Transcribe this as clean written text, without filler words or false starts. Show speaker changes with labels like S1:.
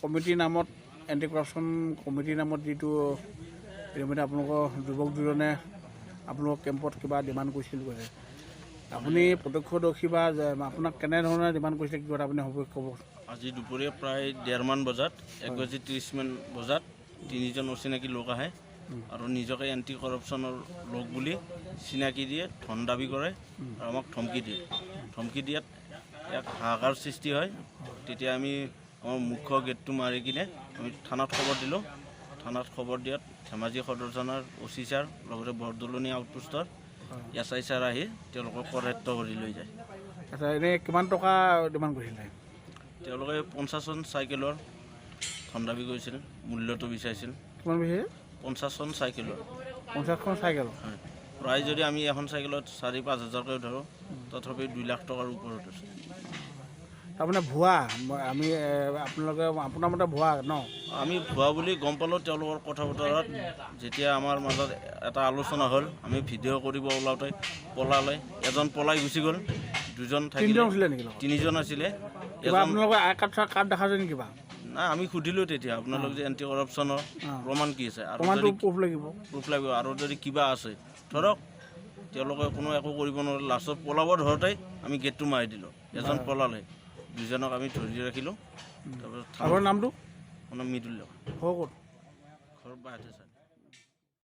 S1: কমিটিৰ নামত anti corruption কমিটিৰ নামত যিটো ইতিমধ্যে আপোনালোকৰ যুৱক দুজনে আপোনালোকৰ কেম্পত কিবা ডিমাণ্ড কৰিছিল কৈছে, আপুনি প্ৰত্যক্ষদৰ্শী বা আপোনাক কেনেধৰণে ডিমাণ্ড কৰিছিলে কি কথা আপুনি হ'ব ক'ব?
S2: আজি দুপৰীয়া প্ৰায় 1:30 বজাত 1:30 বজাত 3জন অচিনাকি লোক আহে আৰু নিজকে এণ্টি কৰাপশ্যনৰ লোক বুলি চিনাকি দিয়ে, ধন দাবী কৰে আৰু আমাক ধমকি দিয়ে। ধমকি দিয়াত এক হাহাকাৰ সৃষ্টি হয়। তেতিয়া আমি আমাৰ মুখ্য গেটটো মাৰি কিনে আমি থানাত খবৰ দিলোঁ। থানাত খবৰ দিয়াত ধেমাজি সদৰ থানাৰ OC ছাৰ লগতে বৰদলনি আউটপোষ্টৰ SI ছাৰ আহি তেওঁলোকক কৰায়ত্ব কৰি লৈ যায়।
S1: আচ্ছা, এনেই কিমান টকা ডিমাণ্ড কৰিছিলে?
S2: তেওঁলোকে 50খন চাইকেলৰ ধন দাবী কৰিছিল, মূল্যটো বিচাৰিছিল।
S1: কিমান বিচাৰিছে?
S2: 50খন চাইকেলৰ।
S1: 50খন চাইকেল?
S2: হয়। প্ৰায় যদি আমি এখন চাইকেলত 4-5 হাজাৰকৈ ধৰোঁ, তথাপি 2 লাখ টকাৰ ওপৰত আছে।
S1: তাৰমানে ভুৱা, আমি আপোনালোকে আপোনাৰ মতে ভুৱা ন?
S2: আমি ভুৱা বুলি গম পালোঁ তেওঁলোকৰ কথা বতৰাত। যেতিয়া আমাৰ মাজত এটা আলোচনা হ'ল, আমি ভিডিঅ' কৰিব ওলাওঁতে পলালে। এজন পলাই গুচি গ'ল, 2জন থাকিলে।
S1: 3জন আছিলে নেকি?
S2: 3জন আছিলে।
S1: আপোনালোকৰ আই কাৰ্ড দেখাইছে নেকি কিবা?
S2: নাই, আমি সুধিলোঁ তেতিয়া আপোনালোক যে এণ্টি কৰাপশ্যনৰ প্ৰমাণ কি আছে? আৰু
S1: প্ৰুফ লাগিব।
S2: প্ৰুফ লাগিব আৰু যদি কিবা আছে ধৰক। তেওঁলোকে কোনো একো কৰিব নোৱাৰে। লাষ্টত পলাব ধৰোঁতেই আমি গেটটো মাৰি দিলোঁ। এজন পলালে, 2জনক আমি ধৰি ৰাখিলোঁ। তাৰপিছত
S1: আপোনাৰ নামটো?
S2: আপোনাৰ মৃদুল্য।
S1: ঘৰ ক'ত?
S2: ঘৰ বাহিৰতে চাই।